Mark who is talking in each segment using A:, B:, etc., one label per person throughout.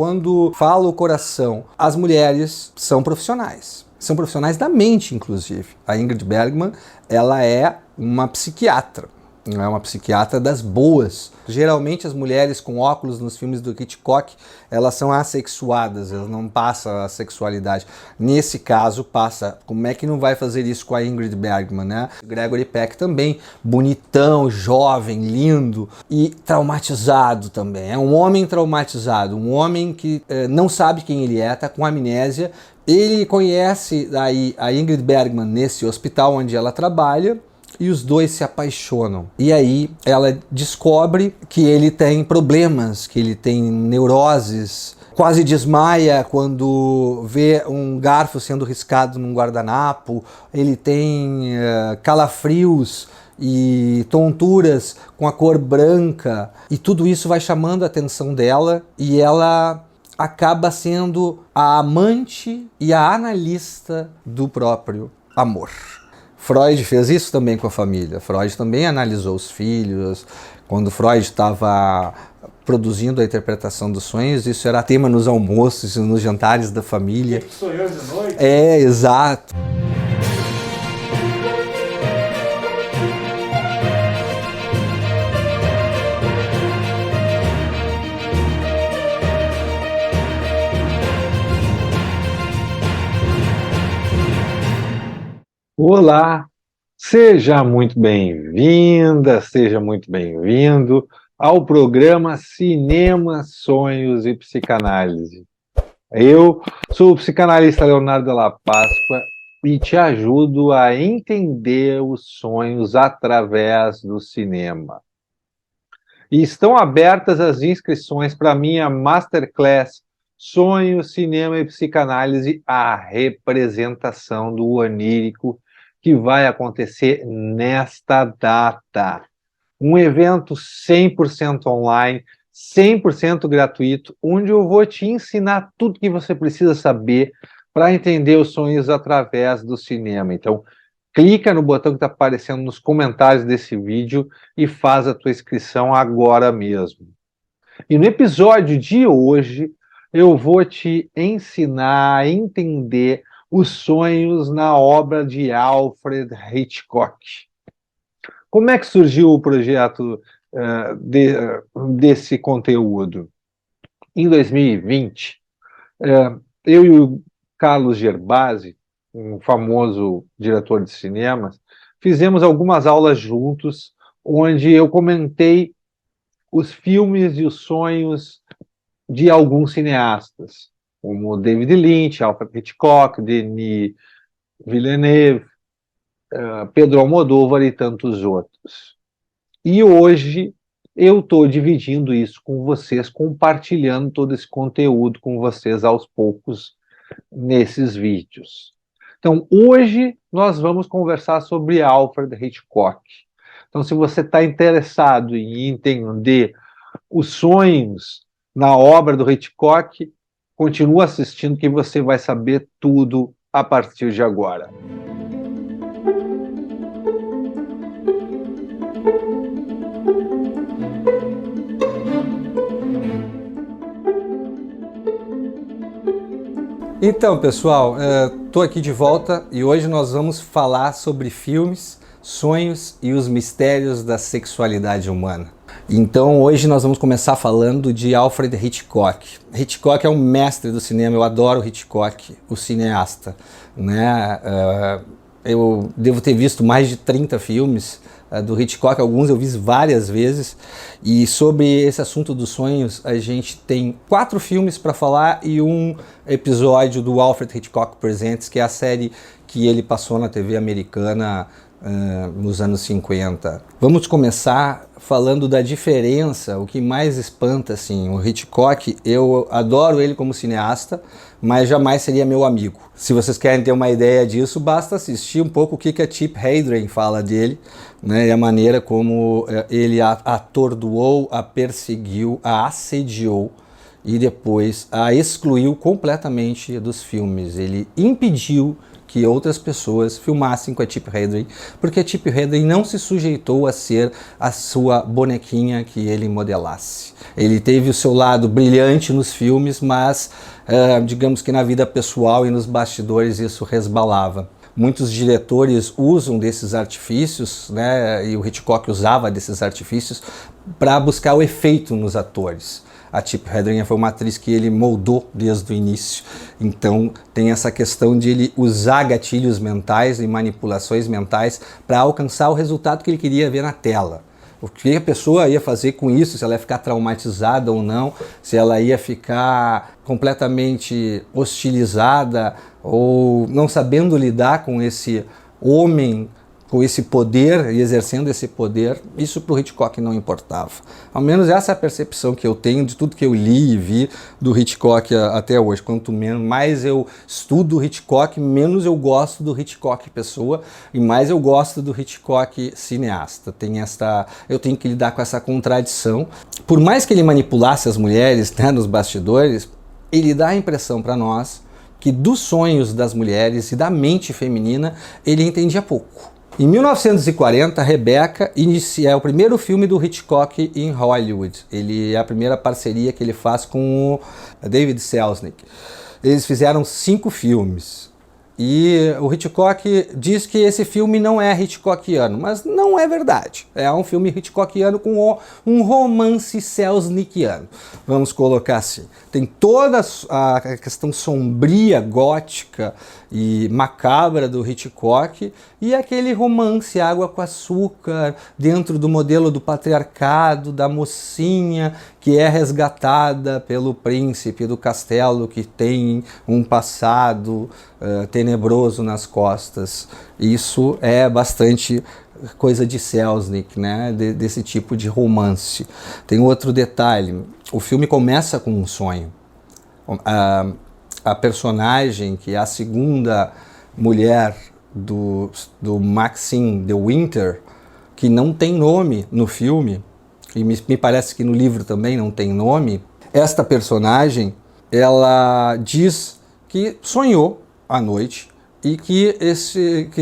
A: quando fala o coração, as mulheres são profissionais. São profissionais da mente, inclusive. A Ingrid Bergman, ela é uma psiquiatra. É uma psiquiatra das boas. Geralmente as mulheres com óculos nos filmes do Hitchcock, elas são assexuadas, elas não passam a sexualidade. Nesse caso passa. Como é que não vai fazer isso com a Ingrid Bergman, né? Gregory Peck também, bonitão, jovem, lindo e traumatizado também. É um homem traumatizado, um homem que não sabe quem ele é, tá com amnésia. Ele conhece aí a Ingrid Bergman nesse hospital onde ela trabalha, e os dois se apaixonam. E aí ela descobre que ele tem problemas, que ele tem neuroses, quase desmaia quando vê um garfo sendo riscado num guardanapo, ele tem calafrios e tonturas com a cor branca, e tudo isso vai chamando a atenção dela, e ela acaba sendo a amante e a analista do próprio amor. Freud fez isso também com a família. Freud também analisou os filhos. Quando Freud estava produzindo a interpretação dos sonhos, isso era tema nos almoços, nos jantares da família.
B: Sonhou de noite?
A: É, exato.
C: Olá, seja muito bem-vinda, seja muito bem-vindo ao programa Cinema, Sonhos e Psicanálise. Eu sou o psicanalista Leonardo Della Páscoa e te ajudo a entender os sonhos através do cinema. E estão abertas as inscrições para a minha Masterclass Sonhos, Cinema e Psicanálise, a representação do onírico, que vai acontecer nesta data. Um evento 100% online, 100% gratuito, onde eu vou te ensinar tudo que você precisa saber para entender os sonhos através do cinema. Então, clica no botão que está aparecendo nos comentários desse vídeo e faz a tua inscrição agora mesmo. E no episódio de hoje, eu vou te ensinar a entender os sonhos na obra de Alfred Hitchcock. Como é que surgiu o projeto desse conteúdo? Em 2020, eu e o Carlos Gerbasi, um famoso diretor de cinemas, fizemos algumas aulas juntos, onde eu comentei os filmes e os sonhos de alguns cineastas, como David Lynch, Alfred Hitchcock, Denis Villeneuve, Pedro Almodóvar e tantos outros. E hoje eu estou dividindo isso com vocês, compartilhando todo esse conteúdo com vocês aos poucos nesses vídeos. Então, hoje nós vamos conversar sobre Alfred Hitchcock. Então, se você está interessado em entender os sonhos na obra do Hitchcock, continua assistindo que você vai saber tudo a partir de agora.
A: Então, pessoal, estou aqui de volta e hoje nós vamos falar sobre filmes, sonhos e os mistérios da sexualidade humana. Então, hoje nós vamos começar falando de Alfred Hitchcock. Hitchcock é um mestre do cinema, eu adoro Hitchcock, o cineasta, né? Eu devo ter visto mais de 30 filmes do Hitchcock, alguns eu vi várias vezes, e sobre esse assunto dos sonhos a gente tem 4 filmes para falar e um episódio do Alfred Hitchcock Presents, que é a série que ele passou na TV americana nos anos 50. Vamos começar falando da diferença, o que mais espanta, assim, o Hitchcock, eu adoro ele como cineasta, mas jamais seria meu amigo. Se vocês querem ter uma ideia disso, basta assistir um pouco o que a Chip Hayden fala dele, né, e a maneira como ele a atordoou, a perseguiu, a assediou e depois a excluiu completamente dos filmes. Ele impediu que outras pessoas filmassem com a Tippi Hedren, porque a Tippi Hedren não se sujeitou a ser a sua bonequinha que ele modelasse. Ele teve o seu lado brilhante nos filmes, mas digamos que na vida pessoal e nos bastidores isso resbalava. Muitos diretores usam desses artifícios, né, e o Hitchcock usava desses artifícios para buscar o efeito nos atores. A Tippi Hedren foi uma atriz que ele moldou desde o início, então tem essa questão de ele usar gatilhos mentais e manipulações mentais para alcançar o resultado que ele queria ver na tela. O que a pessoa ia fazer com isso, se ela ia ficar traumatizada ou não, se ela ia ficar completamente hostilizada ou não sabendo lidar com esse homem, com esse poder e exercendo esse poder, isso para o Hitchcock não importava. Ao menos essa é a percepção que eu tenho de tudo que eu li e vi do Hitchcock até hoje. Quanto mais eu estudo o Hitchcock, menos eu gosto do Hitchcock pessoa e mais eu gosto do Hitchcock cineasta. Eu tenho que lidar com essa contradição. Por mais que ele manipulasse as mulheres, né, nos bastidores, ele dá a impressão para nós que dos sonhos das mulheres e da mente feminina ele entendia pouco. Em 1940, Rebecca é o primeiro filme do Hitchcock em Hollywood. É a primeira parceria que ele faz com o David Selznick. Eles fizeram 5 filmes. E o Hitchcock diz que esse filme não é Hitchcockiano, mas não é verdade. É um filme Hitchcockiano com um romance selznickiano, vamos colocar assim. Tem toda a questão sombria, gótica e macabra do Hitchcock e aquele romance água com açúcar dentro do modelo do patriarcado, da mocinha que é resgatada pelo príncipe do castelo que tem um passado tenebroso nas costas. Isso é bastante coisa de Selznick, né? Desse tipo de romance. Tem outro detalhe, o filme começa com um sonho. A personagem, que é a segunda mulher do Maxine de Winter, que não tem nome no filme, e me parece que no livro também não tem nome, esta personagem, ela diz que sonhou à noite e que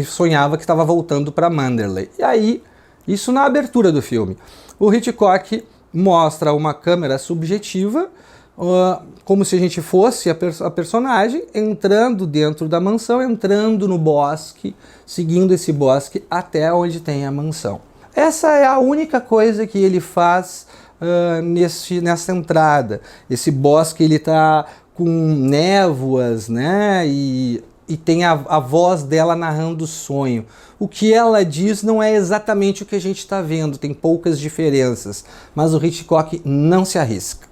A: sonhava que estava voltando para Manderley. E aí, isso na abertura do filme, o Hitchcock mostra uma câmera subjetiva, como se a gente fosse a personagem entrando dentro da mansão, entrando no bosque, seguindo esse bosque até onde tem a mansão. Essa é a única coisa que ele faz nessa entrada. Esse bosque ele está com névoas, né? E tem a voz dela narrando o sonho. O que ela diz não é exatamente o que a gente está vendo, tem poucas diferenças, mas o Hitchcock não se arrisca.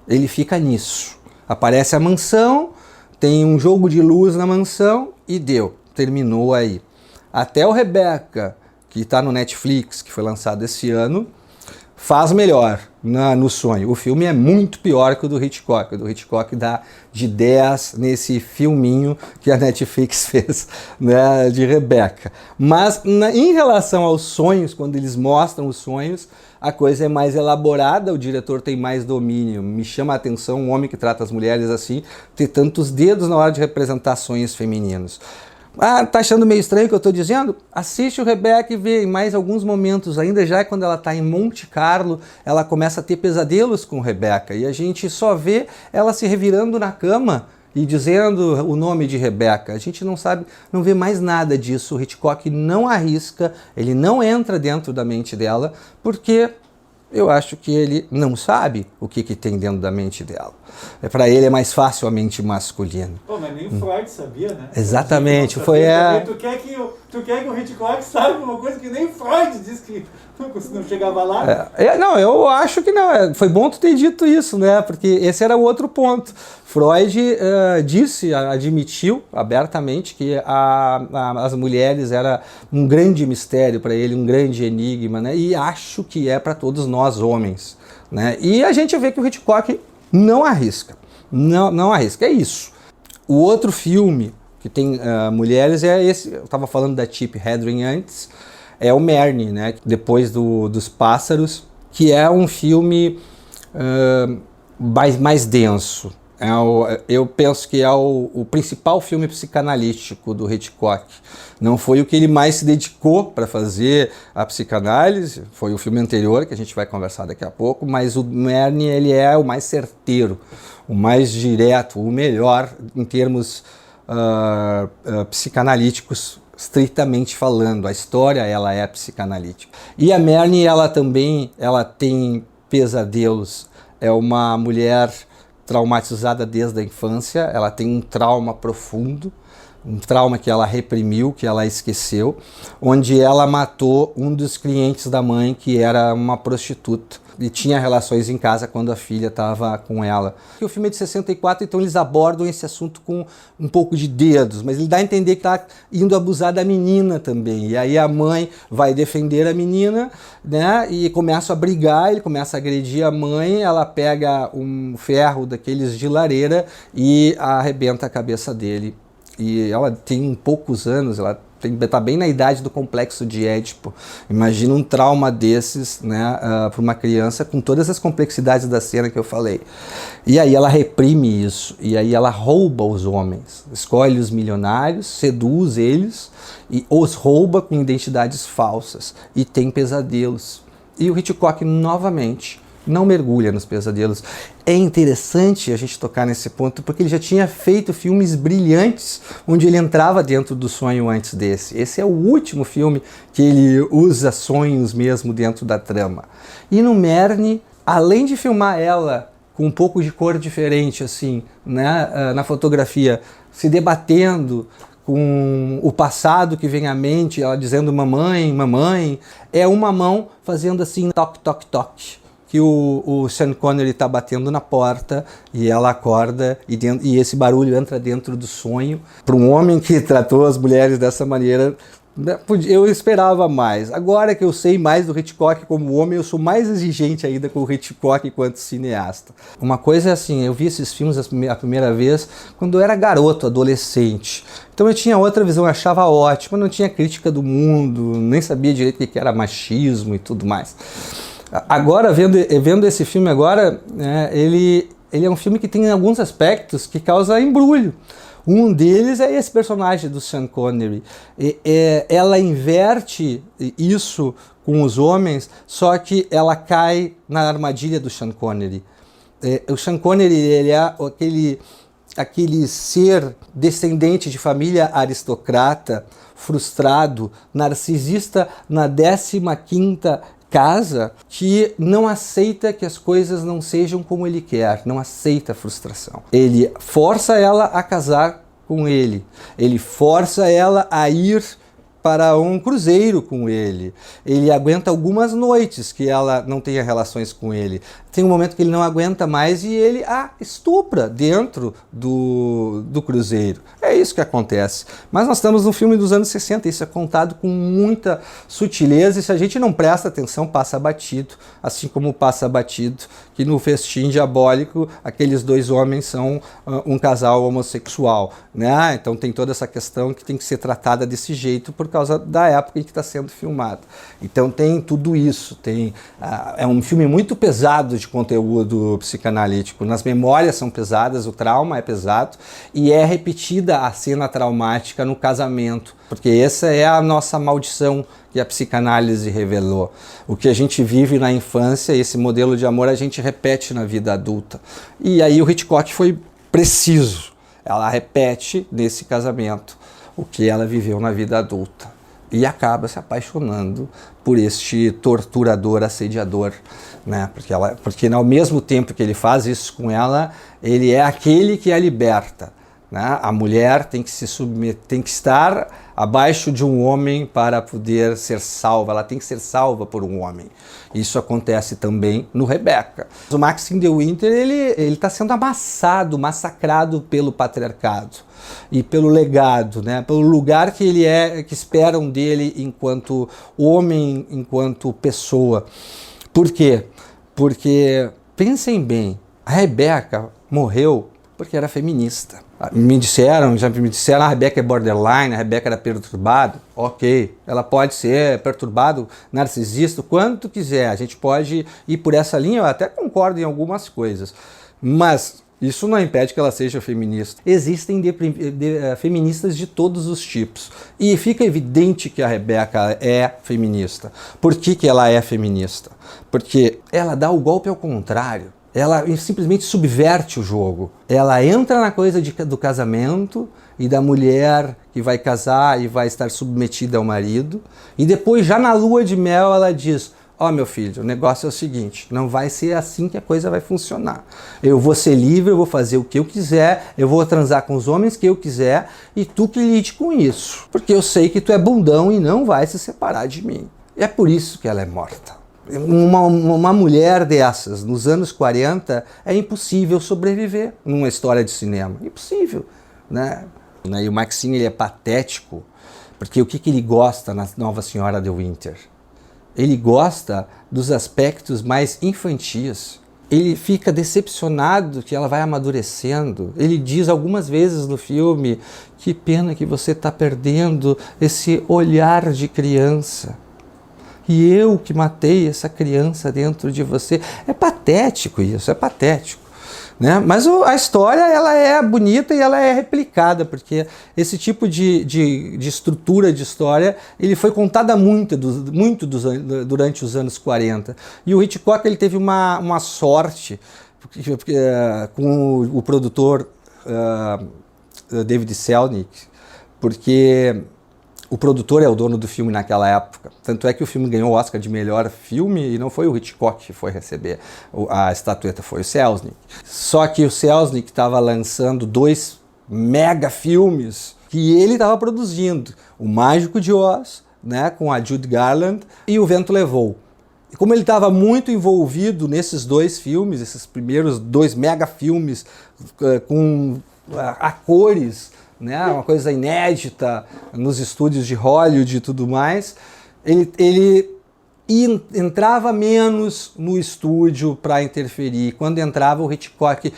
A: Ele fica nisso. Aparece a mansão, tem um jogo de luz na mansão e terminou aí. Até o Rebecca, que está no Netflix, que foi lançado esse ano, faz melhor no sonho. O filme é muito pior que o do Hitchcock. O do Hitchcock dá de 10 nesse filminho que a Netflix fez, né, de Rebecca. Mas em relação aos sonhos, quando eles mostram os sonhos, a coisa é mais elaborada, o diretor tem mais domínio. Me chama a atenção um homem que trata as mulheres assim, ter tantos dedos na hora de representar sonhos femininos. Tá achando meio estranho o que eu estou dizendo? Assiste o Rebecca e vê em mais alguns momentos, ainda já quando ela está em Monte Carlo, ela começa a ter pesadelos com Rebecca e a gente só vê ela se revirando na cama e dizendo o nome de Rebecca. A gente não sabe, não vê mais nada disso. O Hitchcock não arrisca, ele não entra dentro da mente dela, porque eu acho que ele não sabe o que tem dentro da mente dela. Para ele é mais fácil a mente masculina.
B: Pô, mas nem o Freud sabia, né?
A: Exatamente.
B: Tu quer que o Hitchcock saiba uma coisa que nem Freud disse que não chegava lá?
A: Não, eu acho que não. Foi bom tu ter dito isso, né? Porque esse era o outro ponto. Freud admitiu abertamente que as mulheres era um grande mistério para ele, um grande enigma, né? E acho que é para todos nós homens, né? E a gente vê que o Hitchcock não arrisca, não arrisca, é isso. O outro filme que tem mulheres é esse, eu estava falando da Tippi Hedren antes, é o Murney, né? Depois dos Pássaros, que é um filme mais denso. Eu penso que é o principal filme psicanalítico do Hitchcock. Não foi o que ele mais se dedicou para fazer a psicanálise, foi o filme anterior, que a gente vai conversar daqui a pouco, mas o Murnau, ele é o mais certeiro, o mais direto, o melhor em termos psicanalíticos, estritamente falando. A história, ela é psicanalítica. E a Murnau, ela tem pesadelos. É uma mulher traumatizada desde a infância, ela tem um trauma profundo, um trauma que ela reprimiu, que ela esqueceu, onde ela matou um dos clientes da mãe, que era uma prostituta, e tinha relações em casa quando a filha estava com ela. O filme é de 64, então eles abordam esse assunto com um pouco de dedos, mas ele dá a entender que está indo abusar da menina também. E aí a mãe vai defender a menina, né, e começa a brigar, ele começa a agredir a mãe, ela pega um ferro daqueles de lareira e arrebenta a cabeça dele. E ela tem poucos anos, ela está bem na idade do complexo de Édipo. Imagina um trauma desses, né, para uma criança, com todas as complexidades da cena que eu falei. E aí ela reprime isso, e aí ela rouba os homens, escolhe os milionários, seduz eles e os rouba com identidades falsas e tem pesadelos. E o Hitchcock novamente não mergulha nos pesadelos. É interessante a gente tocar nesse ponto, porque ele já tinha feito filmes brilhantes, onde ele entrava dentro do sonho antes desse. Esse é o último filme que ele usa sonhos mesmo dentro da trama. E no Murnau, além de filmar ela com um pouco de cor diferente, assim, né, na fotografia, se debatendo com o passado que vem à mente, ela dizendo mamãe, mamãe, é uma mão fazendo assim, toque, toque, toque, que o Sean Connery está batendo na porta e ela acorda e esse barulho entra dentro do sonho. Para um homem que tratou as mulheres dessa maneira, eu esperava mais. Agora que eu sei mais do Hitchcock como homem, eu sou mais exigente ainda com o Hitchcock enquanto cineasta. Uma coisa é assim, eu vi esses filmes a primeira vez quando eu era garoto, adolescente. Então eu tinha outra visão, eu achava ótimo, não tinha crítica do mundo, nem sabia direito o que era machismo e tudo mais. Agora, vendo esse filme agora, ele é um filme que tem alguns aspectos que causam embrulho. Um deles é esse personagem do Sean Connery. Ela inverte isso com os homens, só que ela cai na armadilha do Sean Connery. O Sean Connery, ele é aquele ser descendente de família aristocrata, frustrado, narcisista na 15ª casa, que não aceita que as coisas não sejam como ele quer, não aceita a frustração. Ele força ela a casar com ele, ele força ela a ir para um cruzeiro com ele, ele aguenta algumas noites que ela não tenha relações com ele. Tem um momento que ele não aguenta mais e ele a estupra dentro do cruzeiro. É isso que acontece. Mas nós estamos num filme dos anos 60, isso é contado com muita sutileza e se a gente não presta atenção, passa batido, assim como passa batido que no Festim Diabólico aqueles dois homens são um casal homossexual, né? Então tem toda essa questão que tem que ser tratada desse jeito por causa da época em que está sendo filmado. Então tem tudo isso, é um filme muito pesado de conteúdo psicanalítico. Nas memórias são pesadas, o trauma é pesado e é repetida a cena traumática no casamento, porque essa é a nossa maldição que a psicanálise revelou. O que a gente vive na infância, esse modelo de amor, a gente repete na vida adulta. E aí o Hitchcock foi preciso. Ela repete nesse casamento o que ela viveu na vida adulta. E acaba se apaixonando por este torturador, assediador, né? Porque ao mesmo tempo que ele faz isso com ela, ele é aquele que a liberta, né? A mulher tem que se submeter, tem que estar abaixo de um homem para poder ser salva, ela tem que ser salva por um homem. Isso acontece também no Rebecca. O Maxim de Winter, ele está sendo amassado, massacrado pelo patriarcado e pelo legado, né? Pelo lugar que ele que esperam dele enquanto homem, enquanto pessoa. Por quê? Porque, pensem bem, a Rebecca morreu porque era feminista. Já me disseram, a Rebecca é borderline, a Rebecca era perturbada. Ok, ela pode ser perturbado, narcisista, quanto quiser. A gente pode ir por essa linha, eu até concordo em algumas coisas. Mas isso não impede que ela seja feminista. Existem feministas de todos os tipos. E fica evidente que a Rebecca é feminista. Por que ela é feminista? Porque ela dá o golpe ao contrário. Ela simplesmente subverte o jogo. Ela entra na coisa do casamento e da mulher que vai casar e vai estar submetida ao marido. E depois, já na lua de mel, ela diz: ó, meu filho, o negócio é o seguinte, não vai ser assim que a coisa vai funcionar. Eu vou ser livre, eu vou fazer o que eu quiser, eu vou transar com os homens que eu quiser e tu que lide com isso. Porque eu sei que tu é bundão e não vai se separar de mim. E é por isso que ela é morta. Uma mulher dessas, nos anos 40, é impossível sobreviver numa história de cinema. Impossível, né? E o Maxine, ele é patético, porque o que ele gosta na Nova Senhora de Winter? Ele gosta dos aspectos mais infantis. Ele fica decepcionado que ela vai amadurecendo. Ele diz algumas vezes no filme: que pena que você está perdendo esse olhar de criança. E eu que matei essa criança dentro de você. É patético isso, é patético. Né? Mas a história, ela é bonita e ela é replicada, porque esse tipo de estrutura de história, ele foi contada muito durante os anos 40. E o Hitchcock, ele teve uma sorte com o produtor David Selznick, porque o produtor é o dono do filme naquela época. Tanto é que o filme ganhou o Oscar de melhor filme e não foi o Hitchcock que foi receber a estatueta, foi o Selznick. Só que o Selznick estava lançando 2 mega filmes que ele estava produzindo. O Mágico de Oz, né, com a Judy Garland, e O Vento Levou. E como ele estava muito envolvido nesses 2 filmes, esses primeiros 2 mega filmes com a cores, né, uma coisa inédita nos estúdios de Hollywood e tudo mais, ele entrava menos no estúdio para interferir. Quando entrava, o Hitchcock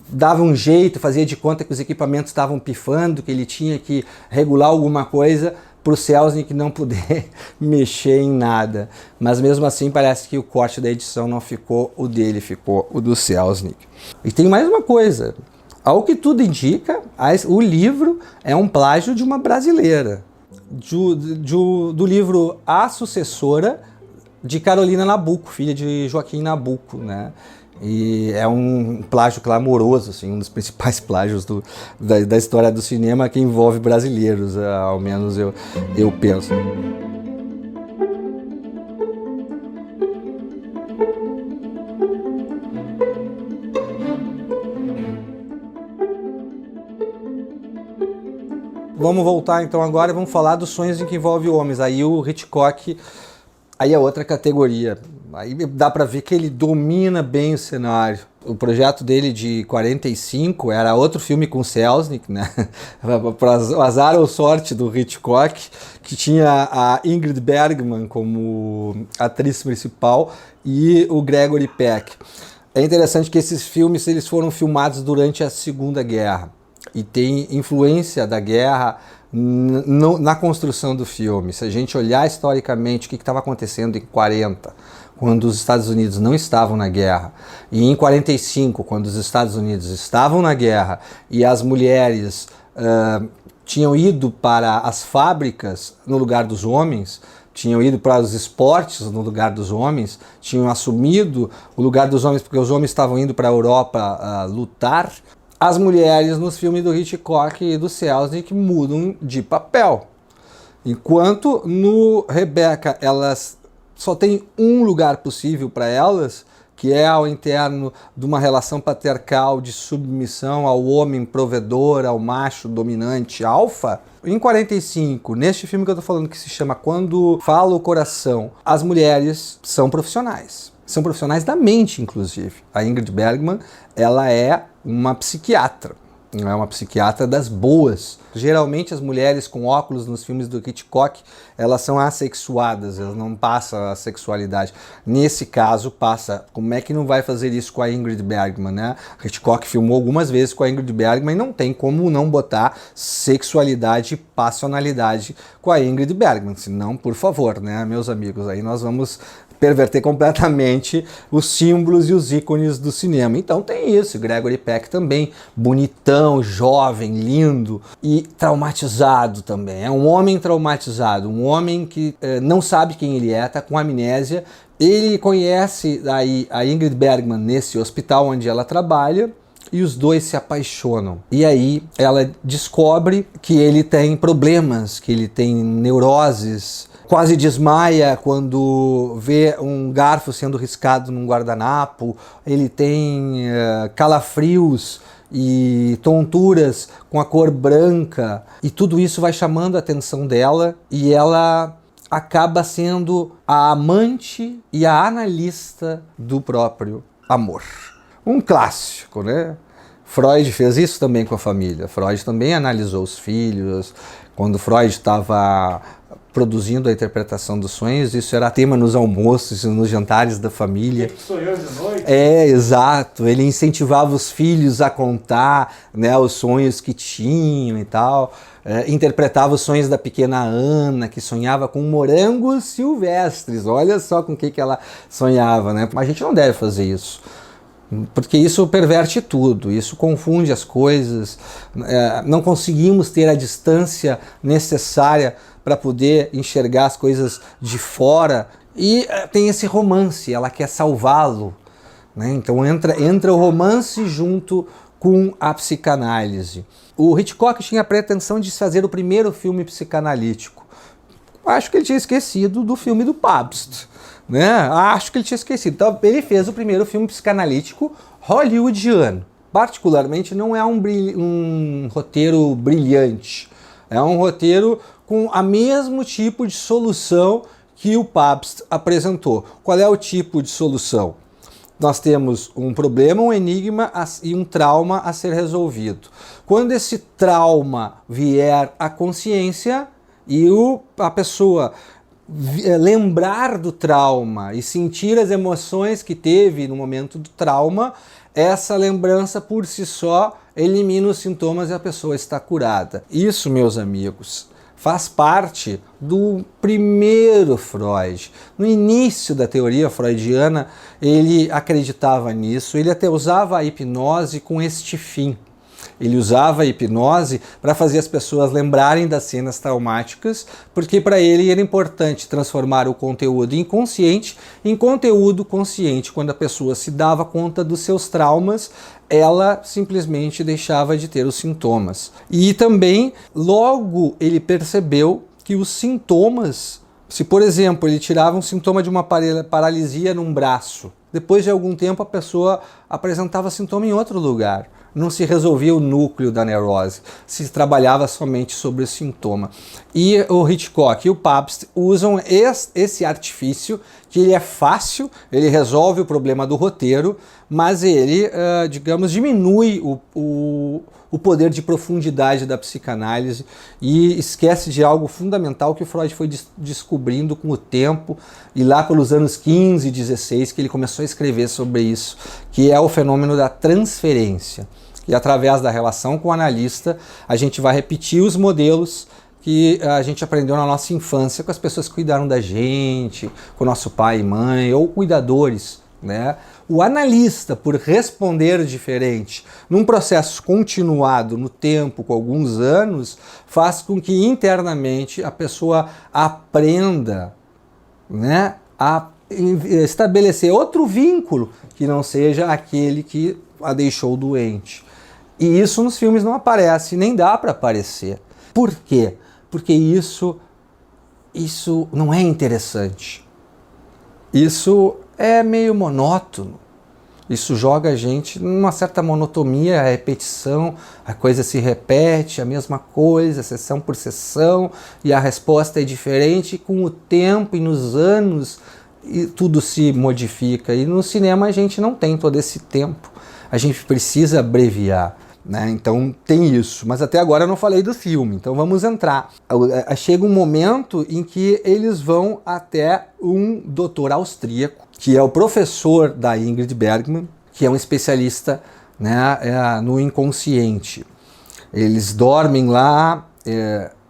A: dava um jeito, fazia de conta que os equipamentos estavam pifando, que ele tinha que regular alguma coisa para o Selznick não poder mexer em nada. Mas mesmo assim parece que o corte da edição não ficou o dele, ficou o do Selznick. E tem mais uma coisa. Ao que tudo indica, o livro é um plágio de uma brasileira, do livro A Sucessora, de Carolina Nabuco, filha de Joaquim Nabuco, né? E é um plágio clamoroso, assim, um dos principais plágios da história do cinema que envolve brasileiros, ao menos eu penso. Vamos voltar então agora e vamos falar dos sonhos em que envolve homens. Aí o Hitchcock, aí é outra categoria. Aí dá para ver que ele domina bem o cenário. O projeto dele de 45 era outro filme com Selznick, né? Para azar ou sorte do Hitchcock, que tinha a Ingrid Bergman como atriz principal e o Gregory Peck. É interessante que esses filmes eles foram filmados durante a Segunda Guerra. E tem influência da guerra na construção do filme. Se a gente olhar historicamente o que estava acontecendo em 40, quando os Estados Unidos não estavam na guerra, e em 45, quando os Estados Unidos estavam na guerra, e as mulheres tinham ido para as fábricas no lugar dos homens, tinham ido para os esportes no lugar dos homens, tinham assumido o lugar dos homens porque os homens estavam indo para a Europa lutar, as mulheres nos filmes do Hitchcock e do Selznick mudam de papel. Enquanto no Rebecca elas só tem um lugar possível para elas, que é ao interno de uma relação patriarcal de submissão ao homem provedor, ao macho dominante alfa. Em 45, neste filme que eu estou falando, que se chama Quando Fala o Coração, as mulheres são profissionais. São profissionais da mente, inclusive. A Ingrid Bergman, ela é uma psiquiatra. É uma psiquiatra das boas. Geralmente as mulheres com óculos nos filmes do Hitchcock, elas são assexuadas, elas não passam a sexualidade. Nesse caso passa. Como é que não vai fazer isso com a Ingrid Bergman, né? Hitchcock filmou algumas vezes com a Ingrid Bergman e não tem como não botar sexualidade e passionalidade com a Ingrid Bergman. Senão, por favor, né, meus amigos, aí nós vamos perverter completamente os símbolos e os ícones do cinema. Então tem isso, Gregory Peck também, bonitão, jovem, lindo e traumatizado também. É um homem traumatizado, um homem que não sabe quem ele é, está com amnésia. Ele conhece a Ingrid Bergman nesse hospital onde ela trabalha, e os dois se apaixonam. E aí ela descobre que ele tem problemas, que ele tem neuroses, quase desmaia quando vê um garfo sendo riscado num guardanapo, ele tem calafrios e tonturas com a cor branca, e tudo isso vai chamando a atenção dela, e ela acaba sendo a amante e a analista do próprio amor. Um clássico, né? Freud fez isso também com a família. Freud também analisou os filhos. Quando Freud estava produzindo a interpretação dos sonhos, isso era tema nos almoços e nos jantares da família.
B: Sonhou de noite?
A: Exato. Ele incentivava os filhos a contar, né, os sonhos que tinham e tal. Interpretava os sonhos da pequena Ana, que sonhava com morangos silvestres. Olha só com o que ela sonhava, né? Mas a gente não deve fazer isso, porque isso perverte tudo, isso confunde as coisas, não conseguimos ter a distância necessária para poder enxergar as coisas de fora, e tem esse romance, ela quer salvá-lo, né? Então entra o romance junto com a psicanálise. O Hitchcock tinha a pretensão de fazer o primeiro filme psicanalítico. Acho que ele tinha esquecido do filme do Pabst, né? Acho que ele tinha esquecido. Então ele fez o primeiro filme psicanalítico hollywoodiano. Particularmente não é um roteiro brilhante. É um roteiro com o mesmo tipo de solução que o Pabst apresentou. Qual é o tipo de solução? Nós temos um problema, um enigma e um trauma a ser resolvido. Quando esse trauma vier à consciência e a pessoa lembrar do trauma e sentir as emoções que teve no momento do trauma, essa lembrança por si só elimina os sintomas e a pessoa está curada. Isso, meus amigos, faz parte do primeiro Freud. No início da teoria freudiana, ele acreditava nisso, ele até usava a hipnose com este fim. Ele usava a hipnose para fazer as pessoas lembrarem das cenas traumáticas, porque para ele era importante transformar o conteúdo inconsciente em conteúdo consciente. Quando a pessoa se dava conta dos seus traumas, ela simplesmente deixava de ter os sintomas. E também, logo ele percebeu que os sintomas, se por exemplo ele tirava um sintoma de uma paralisia num braço, depois de algum tempo a pessoa apresentava sintoma em outro lugar. Não se resolvia o núcleo da neurose, se trabalhava somente sobre o sintoma. E o Hitchcock e o Pabst usam esse artifício, que ele é fácil, ele resolve o problema do roteiro, mas ele, digamos, diminui o poder de profundidade da psicanálise e esquece de algo fundamental que o Freud foi descobrindo com o tempo, e lá pelos anos 15 e 16 que ele começou a escrever sobre isso, que é o fenômeno da transferência. E através da relação com o analista, a gente vai repetir os modelos que a gente aprendeu na nossa infância com as pessoas que cuidaram da gente, com o nosso pai e mãe, ou cuidadores, né? O analista, por responder diferente, num processo continuado no tempo, com alguns anos, faz com que internamente a pessoa aprenda, né, a estabelecer outro vínculo que não seja aquele que a deixou doente. E isso nos filmes não aparece, nem dá para aparecer. Por quê? Porque isso não é interessante. Isso é meio monótono. Isso joga a gente numa certa monotonia, a repetição, a coisa se repete, a mesma coisa, sessão por sessão, e a resposta é diferente. Com o tempo e nos anos, e tudo se modifica. E no cinema a gente não tem todo esse tempo. A gente precisa abreviar, né? Então tem isso, mas até agora eu não falei do filme, então vamos entrar. Chega um momento em que eles vão até um doutor austríaco, que é o professor da Ingrid Bergman, que é um especialista, né, no inconsciente. Eles dormem lá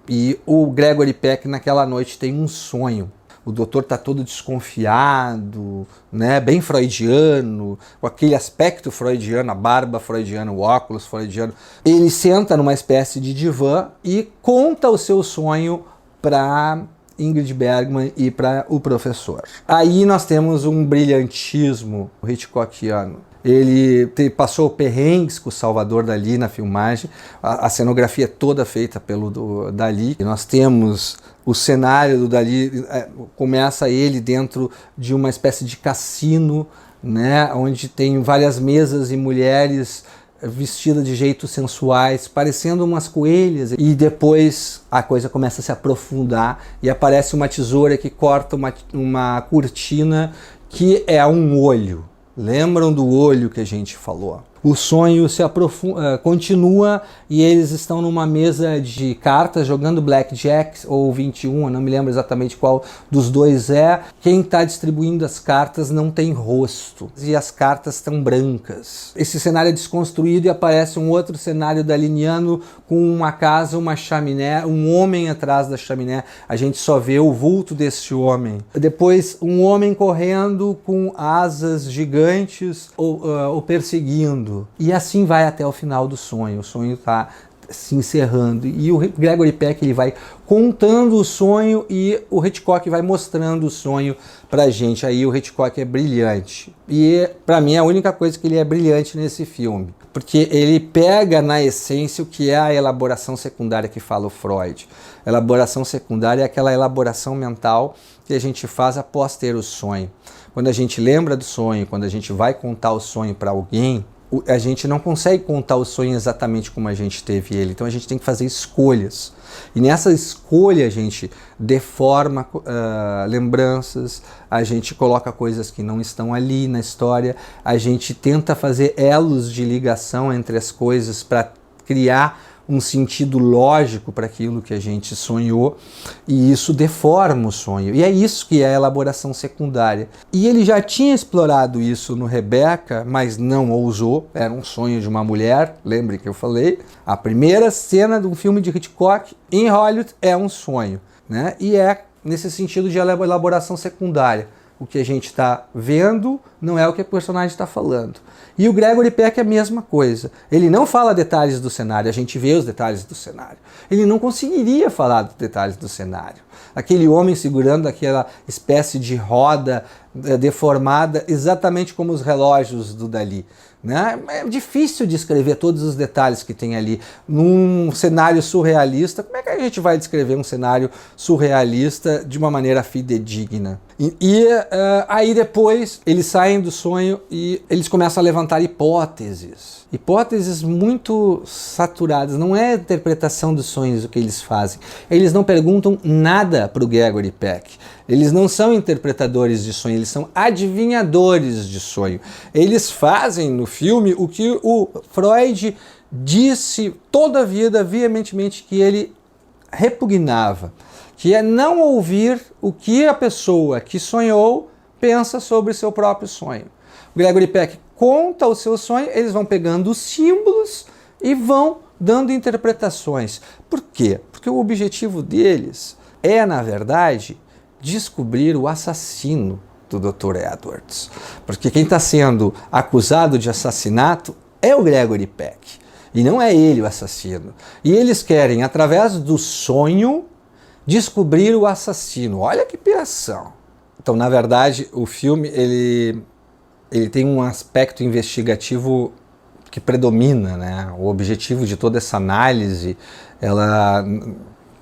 A: e o Gregory Peck naquela noite tem um sonho. o doutor está todo desconfiado, né, bem freudiano, com aquele aspecto freudiano, a barba freudiana, o óculos freudiano. Ele senta numa espécie de divã e conta o seu sonho para Ingrid Bergman e para o professor. Aí nós temos um brilhantismo hitchcockiano. Ele passou perrengues com o Salvador Dalí na filmagem, a cenografia toda feita pelo Dalí. E nós temos o cenário do Dalí, começa ele dentro de uma espécie de cassino, né, onde tem várias mesas e mulheres vestidas de jeitos sensuais, parecendo umas coelhas, e depois a coisa começa a se aprofundar e aparece uma tesoura que corta uma cortina que é um olho. Lembram do olho que a gente falou? O sonho se continua e eles estão numa mesa de cartas jogando blackjack ou 21, eu não me lembro exatamente qual dos dois é. Quem está distribuindo as cartas não tem rosto e as cartas estão brancas. Esse cenário é desconstruído e aparece um outro cenário daliniano com uma casa, uma chaminé, um homem atrás da chaminé. A gente só vê o vulto desse homem. Depois um homem correndo com asas gigantes o perseguindo. E assim vai até o final do sonho. O sonho está se encerrando. E o Gregory Peck ele vai contando o sonho e o Hitchcock vai mostrando o sonho pra gente. Aí o Hitchcock é brilhante. E para mim é a única coisa que ele é brilhante nesse filme. Porque ele pega na essência o que é a elaboração secundária que fala o Freud. A elaboração secundária é aquela elaboração mental que a gente faz após ter o sonho. Quando a gente lembra do sonho, quando a gente vai contar o sonho para alguém, a gente não consegue contar o sonho exatamente como a gente teve ele. Então a gente tem que fazer escolhas. E nessa escolha a gente deforma lembranças, a gente coloca coisas que não estão ali na história, a gente tenta fazer elos de ligação entre as coisas para criar um sentido lógico para aquilo que a gente sonhou, e isso deforma o sonho. E é isso que é a elaboração secundária. E ele já tinha explorado isso no Rebecca, mas não ousou. Era um sonho de uma mulher, lembre que eu falei. A primeira cena de um filme de Hitchcock em Hollywood é um sonho, né? E é nesse sentido de elaboração secundária. O que a gente está vendo não é o que o personagem está falando. E o Gregory Peck é a mesma coisa. Ele não fala detalhes do cenário, a gente vê os detalhes do cenário. Ele não conseguiria falar dos detalhes do cenário. Aquele homem segurando aquela espécie de roda deformada, exatamente como os relógios do Dalí. Né? É difícil descrever todos os detalhes que tem ali. Num cenário surrealista, como é que a gente vai descrever um cenário surrealista de uma maneira fidedigna? Aí depois eles saem do sonho e eles começam a levantar hipóteses. Hipóteses muito saturadas. Não é a interpretação dos sonhos o que eles fazem. Eles não perguntam nada para o Gregory Peck. Eles não são interpretadores de sonho, eles são adivinhadores de sonho. Eles fazem no filme o que o Freud disse toda a vida veementemente que ele repugnava, que é não ouvir o que a pessoa que sonhou pensa sobre seu próprio sonho. O Gregory Peck conta o seu sonho, eles vão pegando os símbolos e vão dando interpretações. Por quê? Porque o objetivo deles é, na verdade, descobrir o assassino do Dr. Edwards. Porque quem está sendo acusado de assassinato é o Gregory Peck. E não é ele o assassino. E eles querem, através do sonho, descobrir o assassino. Olha que piração. Então, na verdade, o filme ele tem um aspecto investigativo que predomina, né? O objetivo de toda essa análise, ela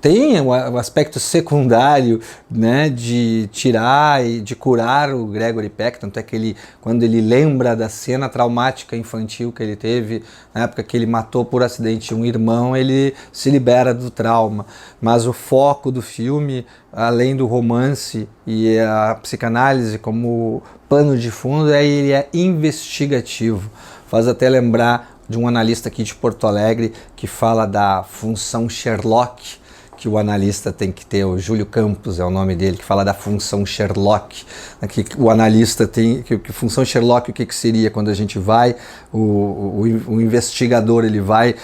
A: tem o aspecto secundário, né, de tirar e de curar o Gregory Peck, tanto é que quando ele lembra da cena traumática infantil que ele teve, na época que ele matou por acidente um irmão, ele se libera do trauma. Mas o foco do filme, além do romance e a psicanálise como pano de fundo, ele é investigativo. Faz até lembrar de um analista aqui de Porto Alegre que fala da função Sherlock, que o analista tem que ter, o Júlio Campos é o nome dele, que fala da função Sherlock, que o analista tem, que função Sherlock, o que seria quando a gente vai, o investigador ele vai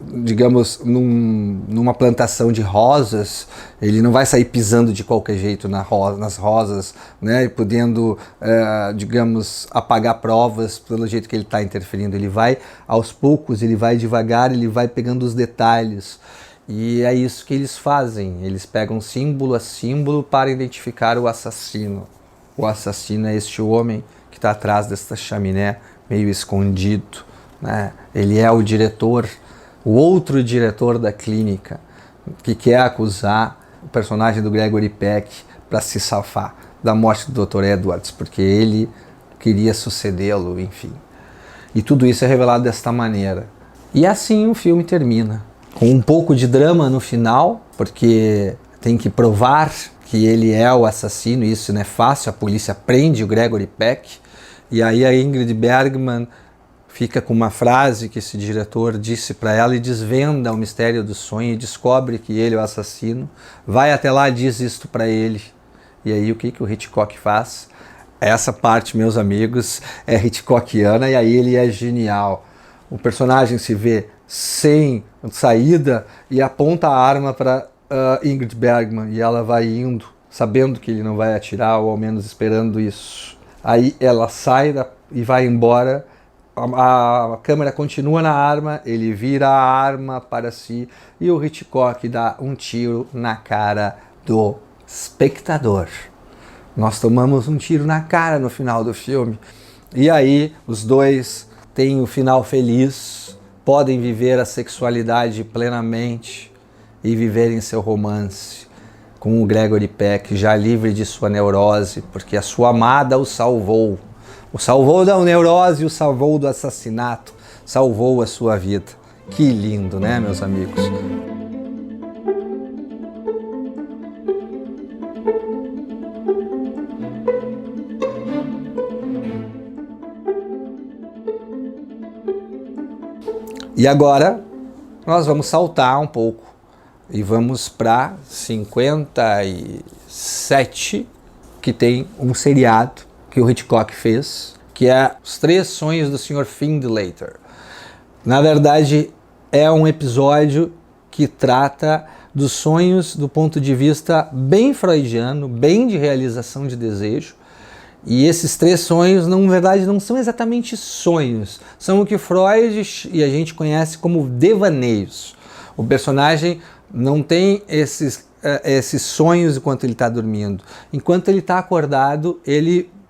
A: digamos, numa plantação de rosas, ele não vai sair pisando de qualquer jeito nas rosas, né, e podendo, digamos, apagar provas pelo jeito que ele está interferindo. Ele vai aos poucos, ele vai devagar, ele vai pegando os detalhes. E é isso que eles fazem. Eles pegam símbolo a símbolo para identificar o assassino. O assassino é este homem que está atrás desta chaminé, meio escondido, né? Ele é o diretor, o outro diretor da clínica, que quer acusar o personagem do Gregory Peck para se safar da morte do Dr. Edwards, porque ele queria sucedê-lo, enfim. E tudo isso é revelado desta maneira. E assim o filme termina, com um pouco de drama no final, porque tem que provar que ele é o assassino, e isso não é fácil. A polícia prende o Gregory Peck, e aí a Ingrid Bergman fica com uma frase que esse diretor disse para ela e desvenda o mistério do sonho e descobre que ele é o assassino. Vai até lá e diz isto para ele. E aí o que o Hitchcock faz? Essa parte, meus amigos, é Hitchcockiana, e aí ele é genial. O personagem se vê sem saída e aponta a arma para Ingrid Bergman, e ela vai indo, sabendo que ele não vai atirar, ou ao menos esperando isso. Aí ela sai e vai embora. A câmera continua na arma, ele vira a arma para si e o Hitchcock dá um tiro na cara do espectador. Nós tomamos um tiro na cara no final do filme. E aí os dois têm o final feliz, podem viver a sexualidade plenamente e viverem seu romance com o Gregory Peck, já livre de sua neurose, porque a sua amada o salvou. O salvou da neurose, o salvou do assassinato, salvou a sua vida. Que lindo, né, meus amigos? E agora nós vamos saltar um pouco e vamos para 57, que tem um seriado que o Hitchcock fez, que é Os Três Sonhos do Sr. Findlater. Na verdade, é um episódio que trata dos sonhos do ponto de vista bem freudiano, bem de realização de desejo. E esses três sonhos, na verdade, não são exatamente sonhos, são o que Freud e a gente conhece como devaneios. O personagem não tem esses sonhos enquanto ele está dormindo. Enquanto ele está acordado,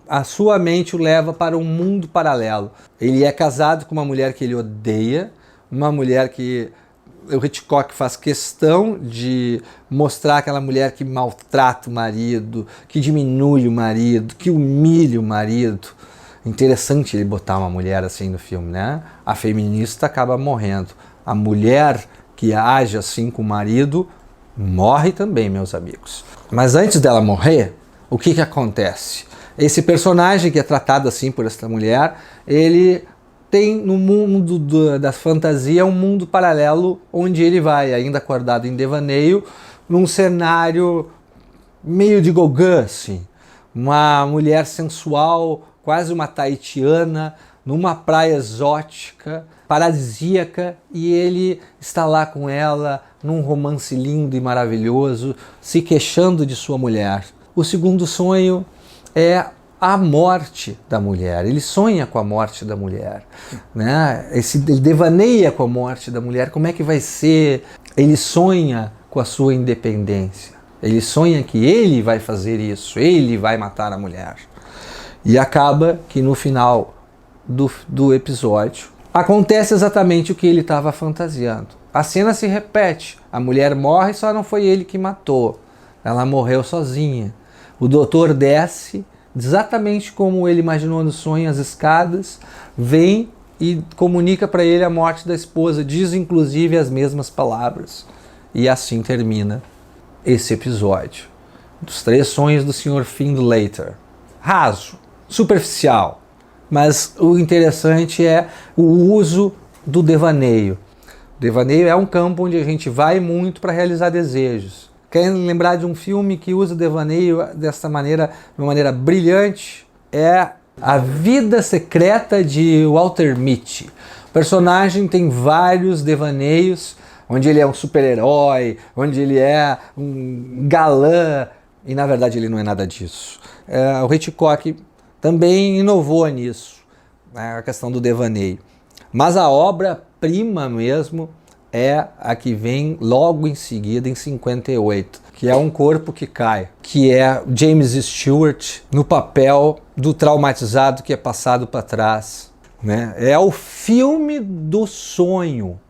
A: a sua mente o leva para um mundo paralelo. Ele é casado com uma mulher que ele odeia, uma mulher que o Hitchcock faz questão de mostrar aquela mulher que maltrata o marido, que diminui o marido, que humilha o marido. Interessante ele botar uma mulher assim no filme, né? A feminista acaba morrendo. A mulher que age assim com o marido morre também, meus amigos. Mas antes dela morrer, o que acontece? Esse personagem que é tratado assim por essa mulher, ele tem no mundo da fantasia um mundo paralelo onde ele vai, ainda acordado em devaneio, num cenário meio de Gauguin, assim. Uma mulher sensual, quase uma tahitiana, numa praia exótica, paradisíaca, e ele está lá com ela, num romance lindo e maravilhoso, se queixando de sua mulher. O segundo sonho é a morte da mulher. Ele sonha com a morte da mulher, né? Ele devaneia com a morte da mulher. Como é que vai ser? Ele sonha com a sua independência. Ele sonha que ele vai fazer isso, ele vai matar a mulher. E acaba que no final do episódio acontece exatamente o que ele estava fantasiando. A cena se repete. A mulher morre, só não foi ele que matou. Ela morreu sozinha. O doutor desce, exatamente como ele imaginou no sonho, as escadas, vem e comunica para ele a morte da esposa, diz inclusive as mesmas palavras. E assim termina esse episódio dos Três Sonhos do Sr. Findlater. Raso, superficial, mas o interessante é o uso do devaneio. O devaneio é um campo onde a gente vai muito para realizar desejos. Querem lembrar de um filme que usa o devaneio dessa maneira, de uma maneira brilhante? É A Vida Secreta de Walter Mitty. personagem tem vários devaneios, onde ele é um super-herói, onde ele é um galã, e na verdade ele não é nada disso. O Hitchcock também inovou nisso, né, a questão do devaneio. Mas a obra-prima mesmo é a que vem logo em seguida, em 58, que é Um Corpo que Cai, que é James Stewart no papel do traumatizado que é passado para trás, né? É o filme do sonho.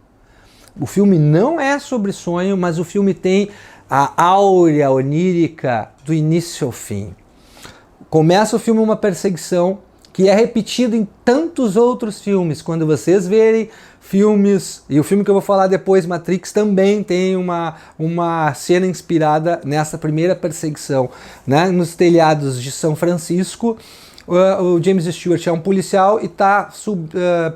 A: O filme não é sobre sonho, mas o filme tem a áurea onírica do início ao fim. Começa o filme uma perseguição que é repetida em tantos outros filmes. Quando vocês verem filmes, e o filme que eu vou falar depois, Matrix, também tem uma cena inspirada nessa primeira perseguição, né? Nos telhados de São Francisco, o James Stewart é um policial e está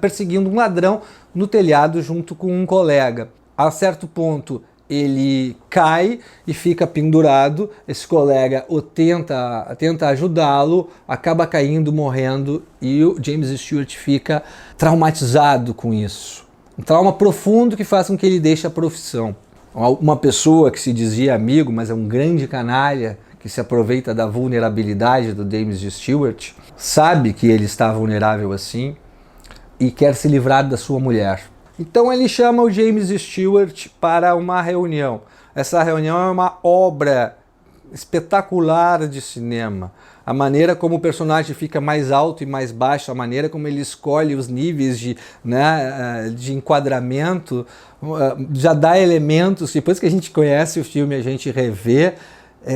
A: perseguindo um ladrão no telhado junto com um colega. A certo ponto ele cai e fica pendurado, esse colega tenta ajudá-lo, acaba caindo, morrendo, e o James Stewart fica traumatizado com isso. Um trauma profundo que faz com que ele deixe a profissão. Uma pessoa que se dizia amigo, mas é um grande canalha, que se aproveita da vulnerabilidade do James Stewart, sabe que ele está vulnerável assim e quer se livrar da sua mulher. Então ele chama o James Stewart para uma reunião. Essa reunião é uma obra espetacular de cinema. A maneira como o personagem fica mais alto e mais baixo, a maneira como ele escolhe os níveis de enquadramento, já dá elementos. Depois que a gente conhece o filme, a gente revê,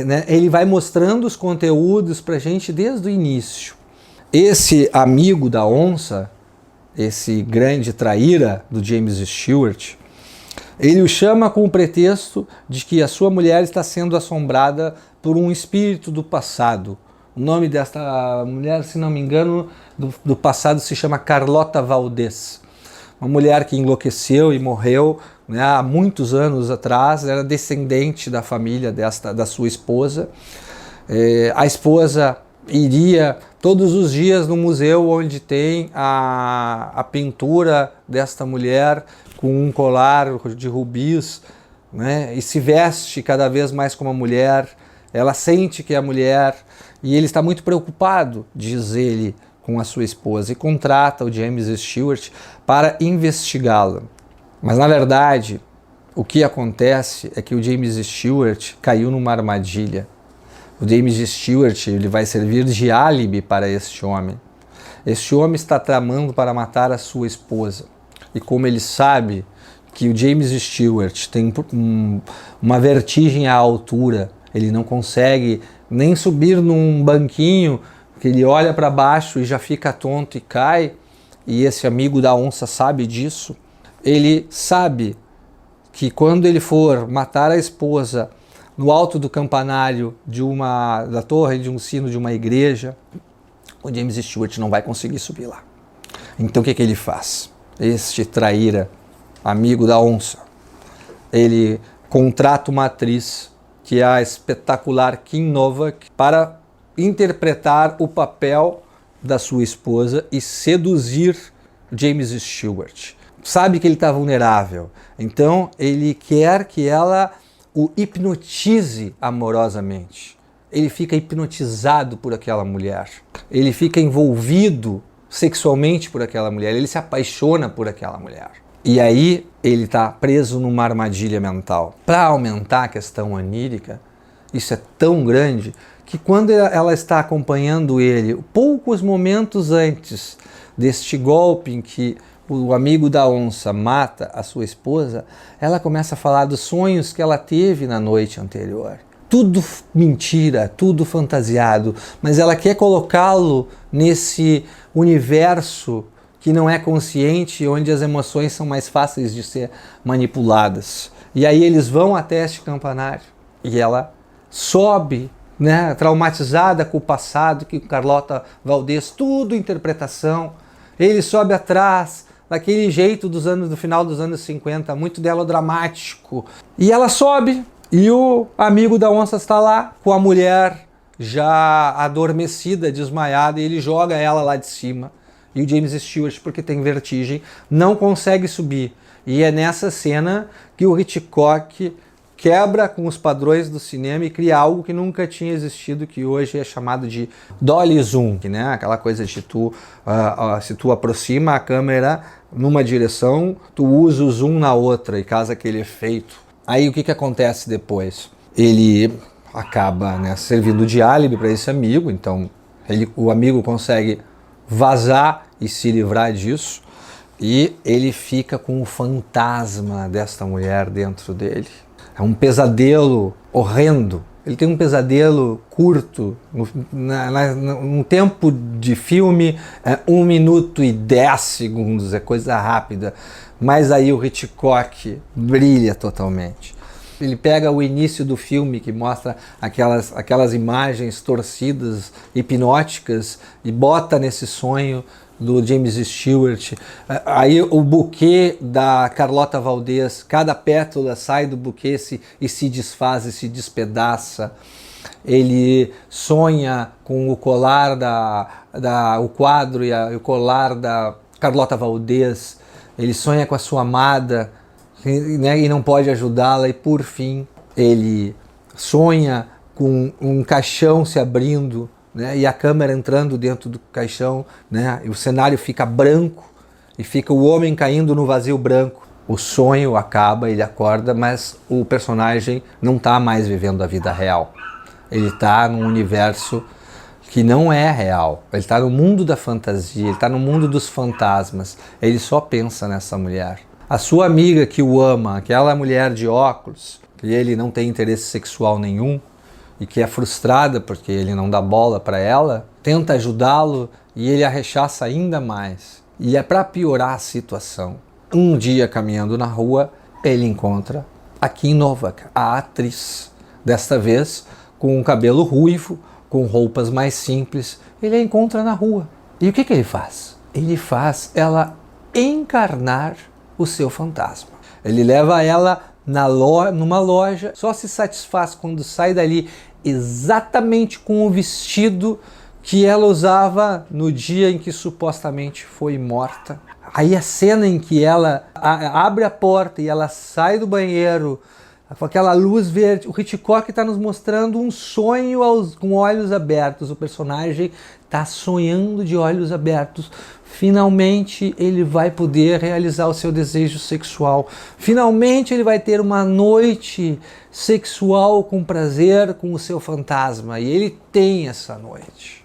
A: né, ele vai mostrando os conteúdos para a gente desde o início. Esse amigo da onça, esse grande traíra do James Stewart, ele o chama com o pretexto de que a sua mulher está sendo assombrada por um espírito do passado. O nome desta mulher, se não me engano, do passado se chama Carlota Valdez. Uma mulher que enlouqueceu e morreu, né, há muitos anos atrás, era descendente da família da sua esposa. A esposa iria todos os dias no museu onde tem a pintura desta mulher com um colar de rubis, né, e se veste cada vez mais como uma mulher. Ela sente que é mulher e ele está muito preocupado, diz ele, com a sua esposa, e contrata o James Stewart para investigá-la. Mas na verdade, o que acontece é que o James Stewart caiu numa armadilha. O James Stewart, ele vai servir de álibi para este homem. Este homem está tramando para matar a sua esposa. E como ele sabe que o James Stewart tem uma vertigem à altura, ele não consegue nem subir num banquinho, que ele olha para baixo e já fica tonto e cai, e esse amigo da onça sabe disso. Ele sabe que quando ele for matar a esposa no alto do campanário da torre de um sino de uma igreja, o James Stewart não vai conseguir subir lá. Então o que ele faz? Este traíra, amigo da onça, ele contrata uma atriz, que é a espetacular Kim Novak, para interpretar o papel da sua esposa e seduzir James Stewart. Sabe que ele está vulnerável, então ele quer que ela o hipnotize amorosamente. Ele fica hipnotizado por aquela mulher, ele fica envolvido sexualmente por aquela mulher, ele se apaixona por aquela mulher. E aí ele está preso numa armadilha mental. Para aumentar a questão onírica, isso é tão grande que quando ela está acompanhando ele, poucos momentos antes deste golpe em que o amigo da onça mata a sua esposa, ela começa a falar dos sonhos que ela teve na noite anterior. Tudo mentira, tudo fantasiado, mas ela quer colocá-lo nesse universo que não é consciente, onde as emoções são mais fáceis de ser manipuladas. E aí eles vão até este campanário e ela sobe, né, traumatizada com o passado, que Carlota Valdez, tudo interpretação. Ele sobe atrás, daquele jeito do final dos anos 50, muito melodramático. E ela sobe e o amigo da onça está lá com a mulher já adormecida, desmaiada, e ele joga ela lá de cima. E o James Stewart, porque tem vertigem, não consegue subir. E é nessa cena que o Hitchcock quebra com os padrões do cinema e cria algo que nunca tinha existido, que hoje é chamado de dolly zoom, né? Aquela coisa de se tu aproxima a câmera numa direção, tu usa o zoom na outra e causa aquele efeito. Aí o que acontece depois? Ele acaba, né, servindo de álibi para esse amigo, então o amigo consegue vazar e se livrar disso, e ele fica com o fantasma desta mulher dentro dele. É um pesadelo horrendo. Ele tem um pesadelo curto, no tempo de filme, 1 minuto e 10 segundos, é coisa rápida. Mas aí o Hitchcock brilha totalmente. Ele pega o início do filme, que mostra aquelas imagens torcidas, hipnóticas, e bota nesse sonho do James Stewart. Aí o buquê da Carlota Valdez, cada pétala sai do buquê e se desfaz e se despedaça. Ele sonha com o colar o quadro e o colar da Carlota Valdez. Ele sonha com a sua amada, né, e não pode ajudá-la. E por fim ele sonha com um caixão se abrindo, né, e a câmera entrando dentro do caixão, né, e o cenário fica branco e fica o homem caindo no vazio branco. O sonho acaba, ele acorda, mas o personagem não está mais vivendo a vida real. Ele está num universo que não é real. Ele está no mundo da fantasia, ele está no mundo dos fantasmas. Ele só pensa nessa mulher. A sua amiga que o ama, aquela mulher de óculos, que ele não tem interesse sexual nenhum, e que é frustrada porque ele não dá bola para ela, tenta ajudá-lo e ele a rechaça ainda mais. E é para piorar a situação. Um dia, caminhando na rua, ele encontra a Kim Novak, a atriz. Desta vez, com um cabelo ruivo, com roupas mais simples, ele a encontra na rua. E o que ele faz? Ele faz ela encarnar o seu fantasma. Ele leva ela numa loja, só se satisfaz quando sai dali exatamente com o vestido que ela usava no dia em que supostamente foi morta. Aí a cena em que ela abre a porta e ela sai do banheiro com aquela luz verde, o Hitchcock está nos mostrando um sonho com olhos abertos. O personagem está sonhando de olhos abertos. Finalmente ele vai poder realizar o seu desejo sexual. Finalmente ele vai ter uma noite sexual com prazer com o seu fantasma. E ele tem essa noite.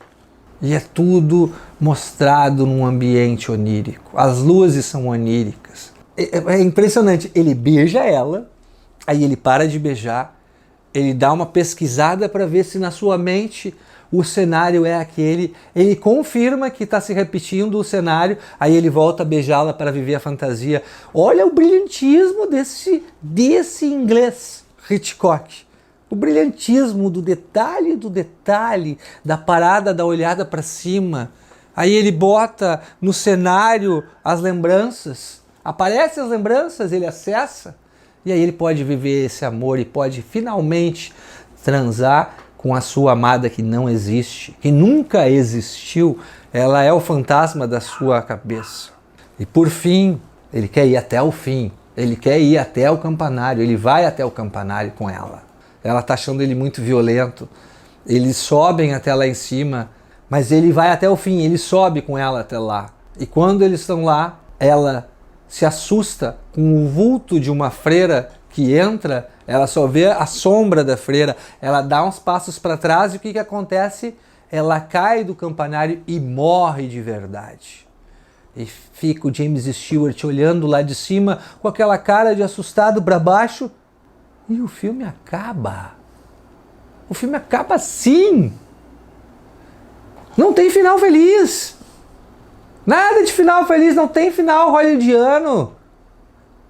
A: E é tudo mostrado num ambiente onírico. As luzes são oníricas. É impressionante. Ele beija ela, aí ele para de beijar, ele dá uma pesquisada para ver se na sua mente o cenário é aquele, ele confirma que está se repetindo o cenário, aí ele volta a beijá-la para viver a fantasia. Olha o brilhantismo desse inglês, Hitchcock. O brilhantismo do detalhe, da parada, da olhada para cima. Aí ele bota no cenário as lembranças, aparecem as lembranças, ele acessa, e aí ele pode viver esse amor e pode finalmente transar com a sua amada que não existe, que nunca existiu. Ela é o fantasma da sua cabeça. E por fim, ele quer ir até o fim, ele quer ir até o campanário, ele vai até o campanário com ela. Ela está achando ele muito violento, eles sobem até lá em cima, mas ele vai até o fim, ele sobe com ela até lá. E quando eles estão lá, ela se assusta com o vulto de uma freira que entra, ela só vê a sombra da freira, ela dá uns passos para trás e o que acontece? Ela cai do campanário e morre de verdade. E fica o James Stewart olhando lá de cima com aquela cara de assustado para baixo e o filme acaba. O filme acaba assim. Não tem final feliz. Nada de final feliz, não tem final hollywoodiano.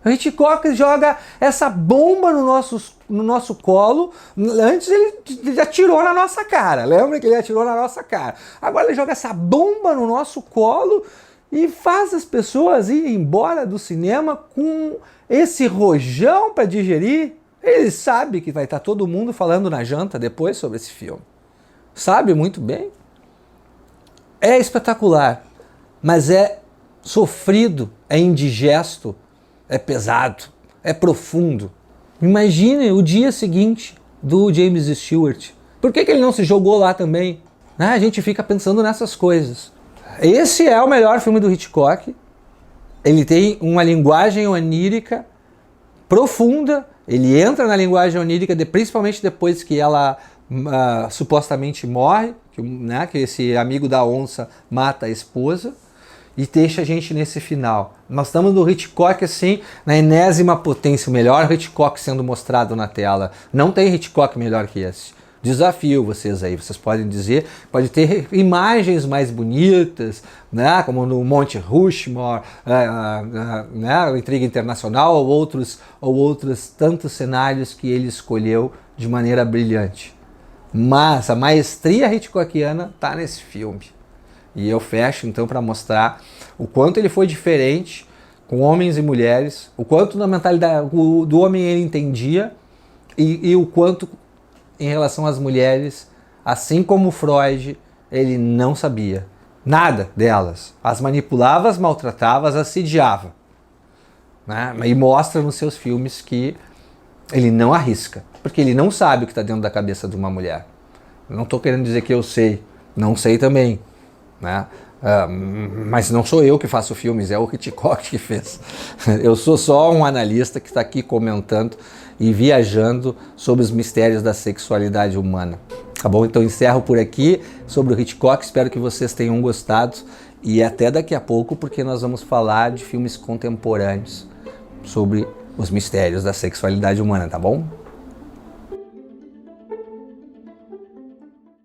A: O Hitchcock joga essa bomba no nosso colo. Antes ele atirou na nossa cara. Lembra que ele atirou na nossa cara? Agora ele joga essa bomba no nosso colo e faz as pessoas irem embora do cinema com esse rojão para digerir. Ele sabe que vai estar todo mundo falando na janta depois sobre esse filme. Sabe muito bem. É espetacular. mas é sofrido, é indigesto, é pesado, é profundo. Imagine o dia seguinte do James Stewart. Por que ele não se jogou lá também? A gente fica pensando nessas coisas. Esse é o melhor filme do Hitchcock. Ele tem uma linguagem onírica profunda. Ele entra na linguagem onírica, principalmente depois que ela supostamente morre, que esse amigo da onça mata a esposa, e deixa a gente nesse final. Nós estamos no Hitchcock assim, na enésima potência, o melhor Hitchcock sendo mostrado na tela. Não tem Hitchcock melhor que esse. Desafio vocês aí, vocês podem dizer, pode ter imagens mais bonitas, né, como no Monte Rushmore, né, Intriga Internacional, ou outros tantos cenários que ele escolheu de maneira brilhante. Mas a maestria hitchcockiana está nesse filme. E eu fecho então para mostrar o quanto ele foi diferente com homens e mulheres, o quanto na mentalidade do homem ele entendia e o quanto em relação às mulheres, assim como Freud, ele não sabia nada delas. As manipulava, as maltratava, as assediava. Né? E mostra nos seus filmes que ele não arrisca, porque ele não sabe o que está dentro da cabeça de uma mulher. Não estou querendo dizer que eu sei, não sei também. Né? Mas não sou eu que faço filmes, é o Hitchcock que fez. Eu sou só um analista que está aqui comentando e viajando sobre os mistérios da sexualidade humana. Tá bom? Então encerro por aqui sobre o Hitchcock, espero que vocês tenham gostado e até daqui a pouco, porque nós vamos falar de filmes contemporâneos sobre os mistérios da sexualidade humana, tá bom?